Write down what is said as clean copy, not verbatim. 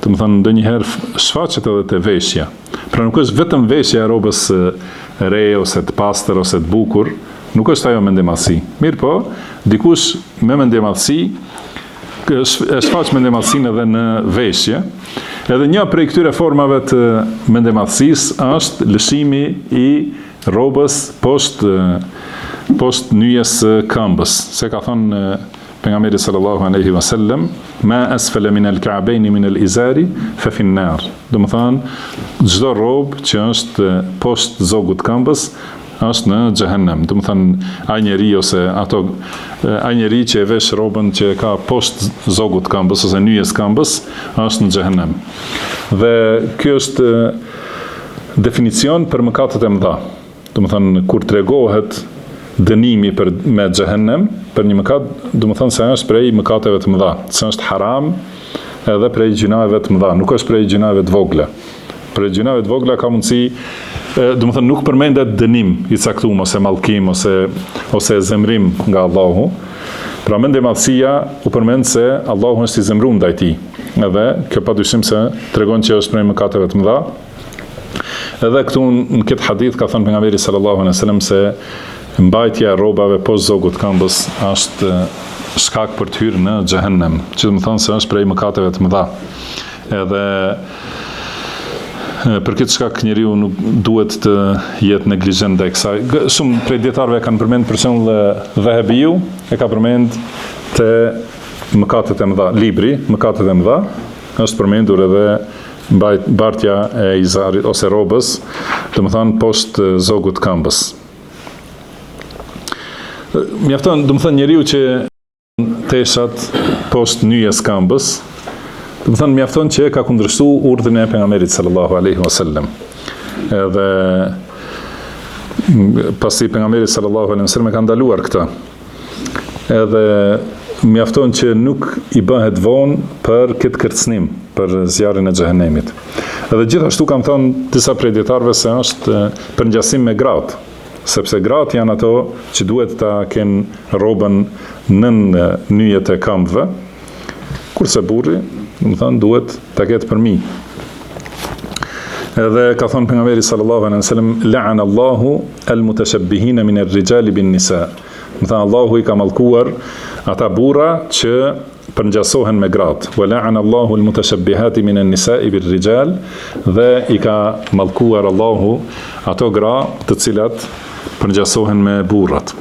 të më thënë ndonjëherë shfaqet edhe te veshja. Pra nuk është vetëm veshja e robës re ose të pastër ose të bukur, nuk është ajo mendjemadhësi. Mirë po, dikush me mendjemadhësi e shfaq mendjemadhësinë edhe në veshje. Edhe një prej këtyre formave të mendjemadhësisë është lëshimi i robës poshtë nyjes së këmbës. Se ka thënë pejgamberi sallallahu alaihi wasallam, ma asfala min al-ka'bayn min al-izari fa fi an-nar. Do të thonë, çdo robë që është poshtë zogut të këmbës është në xhehenem. Do të thonë, ai njeri ose ai njeri që e vesh robën që ka poshtë zogut të këmbës ose nyjes këmbës është në xhehenem. Dhe ky është definicion për mëkatet e mëdha. Do të thonë, kur tregohet dënimi me xhehenem për një mëkat, do të thonë se është prej mëkateve të mëdha, se është haram edhe prej gjunave të mëdha, nuk është prej gjunave të vogla. Prej gjunave të vogla ka mundësi, do të thonë nuk përmendet dënim i caktuar ose mallkim ose zemrim nga Allahu. Pra mendjemadhësia u përmend se Allahu është i zemruar ndaj tij. Edhe kjo padyshim se tregon që është prej mëkateve të mëdha. Edhe këtu në këtë hadith ka thënë pejgamberi sallallahu alaihi wasallam se mbajtja e rrobave poshtë zogut të këmbës është shkak për të hyrë në xhehenem, që do të thonë se është prej mëkateve të mëdha. Edhe për këtë shkak njeriu nuk duhet të jetë neglizhent ndaj kësaj. Shumë prej dietarëve kanë përmend për shembull Dhahabiu e ka përmend te mëkatet e mëdha, libri Mëkatet e mëdha, është përmendur edhe mbartja e izarit ose rrobës, do të thonë poshtë zogut të këmbës. Mjafton, do të thënë njeriu që teshat poshtë nyjes këmbës, do të thënë mjafton që ka kundërshtuar urdhrin e pejgamberit sallallahu alaihi wasallam. Edhe pasi pejgamberi sallallahu alaihi wasallam ka ndaluar këtë. Edhe mjafton që nuk i bëhet vonë për këtë kërcënim, për zjarrin e xhehenemit. Edhe gjithashtu kam thënë disa prej dietarëve se është për ngjasim me gratë. Sepse gratë janë ato që duhet ta kenë rrobën nën nyjet e këmbëve, kurse burri, do të thonë, duhet ta ketë përmi. Edhe ka thënë pejgamberi sallallahu alaihi wasallam, la'ana Allahu al-mutashabbihina min ar-rijali bin-nisa. Do thënë Allahu i ka mallkuar ata burra që përngjasohen me gratë. Wa la'ana Allahu al-mutashabbihati min an-nisa'i bir-rijal, dhe i ka mallkuar Allahu ato gra të cilat përngjasohen me burrat.